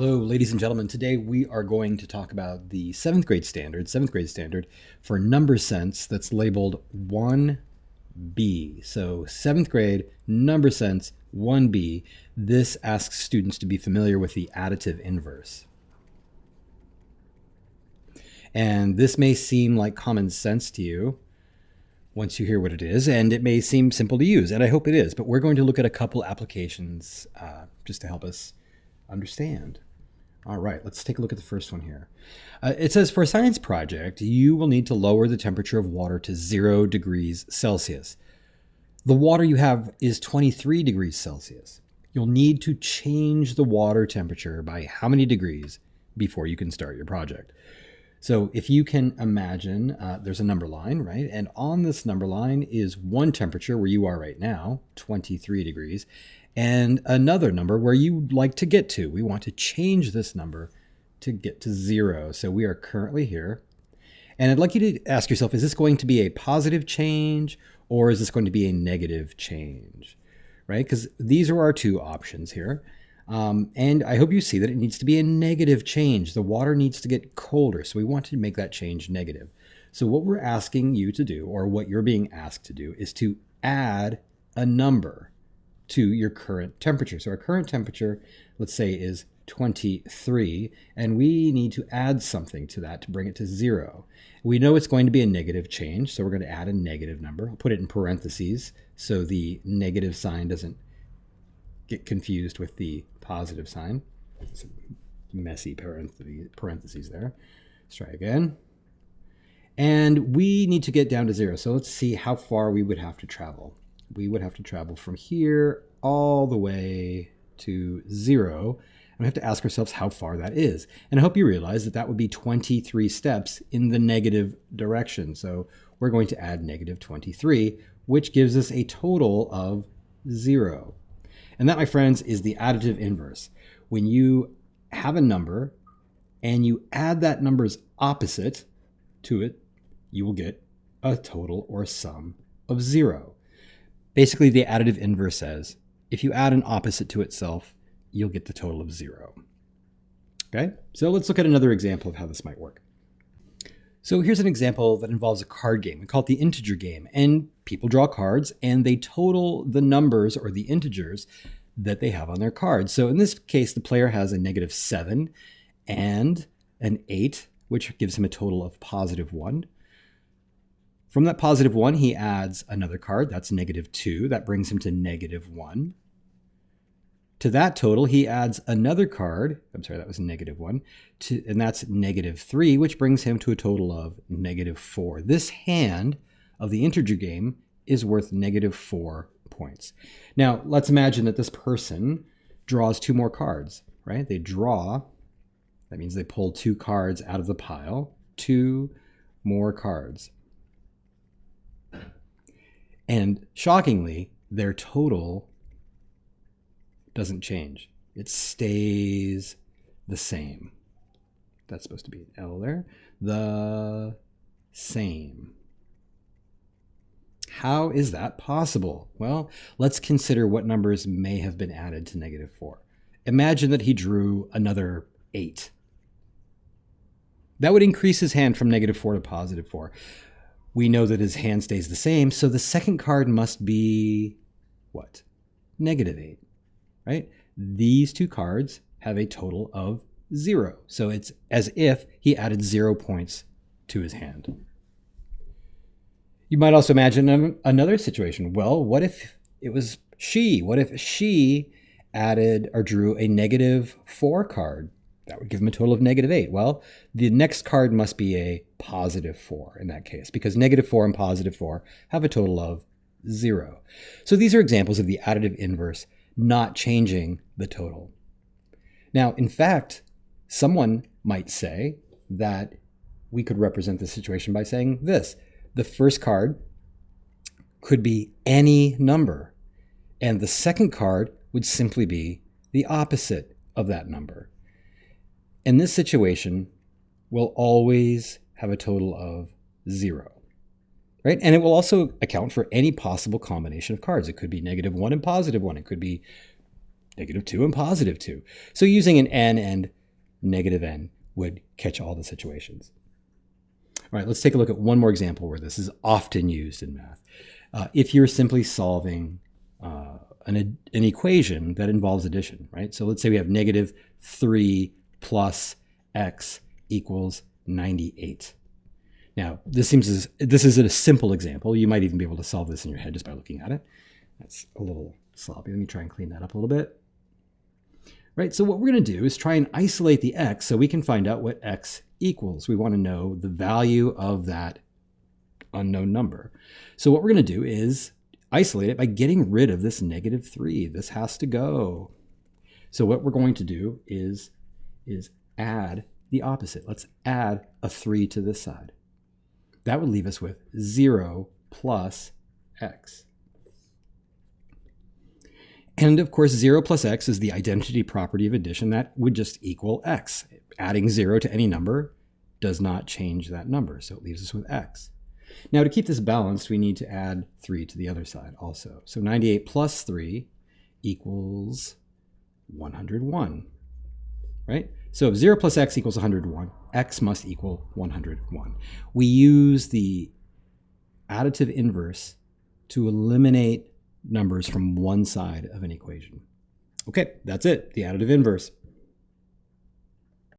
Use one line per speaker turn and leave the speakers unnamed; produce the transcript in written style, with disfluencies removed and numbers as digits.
Hello, ladies and gentlemen. Today we are going to talk about the seventh grade standard for number sense that's labeled 1b. So seventh grade number sense 1b. This asks students to be familiar with the additive inverse. And this may seem like common sense to you once you hear what it is, and it may seem simple to use, and I hope it is, but we're going to look at a couple applications just to help us understand. All right, let's take a look at the first one here. It says, for a science project, you will need to lower the temperature of water to 0 degrees Celsius. The water you have is 23 degrees Celsius. You'll need to change the water temperature by how many degrees before you can start your project. So if you can imagine, there's a number line, right? And on this number line is one temperature where you are right now, 23 degrees, and another number where you'd like to get to. We want to change this number to get to 0. So we are currently here. And I'd like you to ask yourself, is this going to be a positive change or is this going to be a negative change, right? Because these are our two options here. And I hope you see that it needs to be a negative change. The water needs to get colder, so we want to make that change negative. So what we're asking you to do, or what you're being asked to do, is to add a number to your current temperature. So our current temperature, let's say, is 23, and we need to add something to that to bring it to 0. We know it's going to be a negative change, so we're going to add a negative number. I'll put it in parentheses so the negative sign doesn't get confused with the positive sign. Some messy parentheses there. Let's try again. And we need to get down to 0. So let's see how far we would have to travel. We would have to travel from here all the way to 0. And we have to ask ourselves how far that is. And I hope you realize that that would be 23 steps in the negative direction. So we're going to add negative 23, which gives us a total of 0. And that, my friends, is the additive inverse. When you have a number and you add that number's opposite to it, you will get a total or a sum of 0. Basically, the additive inverse says, if you add an opposite to itself, you'll get the total of 0. Okay, so let's look at another example of how this might work. So here's an example that involves a card game. We call it the integer game. And people draw cards and they total the numbers or the integers that they have on their cards. So in this case, the player has a -7 and an 8, which gives him a total of +1. From that +1, he adds another card. That's -2. That brings him to -1. To that total, he adds another card. I'm sorry, that was -1. And that's -3, which brings him to a total of -4. This hand of the integer game is worth -4 points. Now, let's imagine that this person draws 2 more cards, right? They draw, that means they pull 2 cards out of the pile, 2 more cards. And shockingly, their total doesn't change. It stays the same. That's supposed to be an L there. The same. How is that possible? Well, let's consider what numbers may have been added to -4. Imagine that he drew another 8. That would increase his hand from -4 to +4. We know that his hand stays the same, so the second card must be what? -8. Right? These 2 cards have a total of 0. So it's as if he added 0 points to his hand. You might also imagine another situation. Well, what if it was she? What if she added or drew a -4 card? That would give him a total of -8. Well, the next card must be a +4 in that case, because -4 and +4 have a total of 0. So these are examples of the additive inverse not changing the total. Now, in fact, someone might say that we could represent the situation by saying this. The first card could be any number, and the second card would simply be the opposite of that number. And this situation will always have a total of 0. Right? And it will also account for any possible combination of cards. It could be -1 and +1. It could be -2 and +2. So using an n and -n would catch all the situations. All right, let's take a look at one more example where this is often used in math. If you're simply solving an equation that involves addition, right? So let's say we have -3 plus x equals 98. Now, this is a simple example. You might even be able to solve this in your head just by looking at it. That's a little sloppy. Let me try and clean that up a little bit. Right, so what we're going to do is try and isolate the x so we can find out what x equals. We want to know the value of that unknown number. So what we're going to do is isolate it by getting rid of this -3. This has to go. So what we're going to do is add the opposite. Let's add a 3 to this side. That would leave us with 0 plus x. And of course, 0 plus x is the identity property of addition. That would just equal x. Adding 0 to any number does not change that number, so it leaves us with x. Now, to keep this balanced, we need to add 3 to the other side also. So 98 plus 3 equals 101, right? So if 0 plus x equals 101, x must equal 101. We use the additive inverse to eliminate numbers from one side of an equation. Okay, that's it, the additive inverse.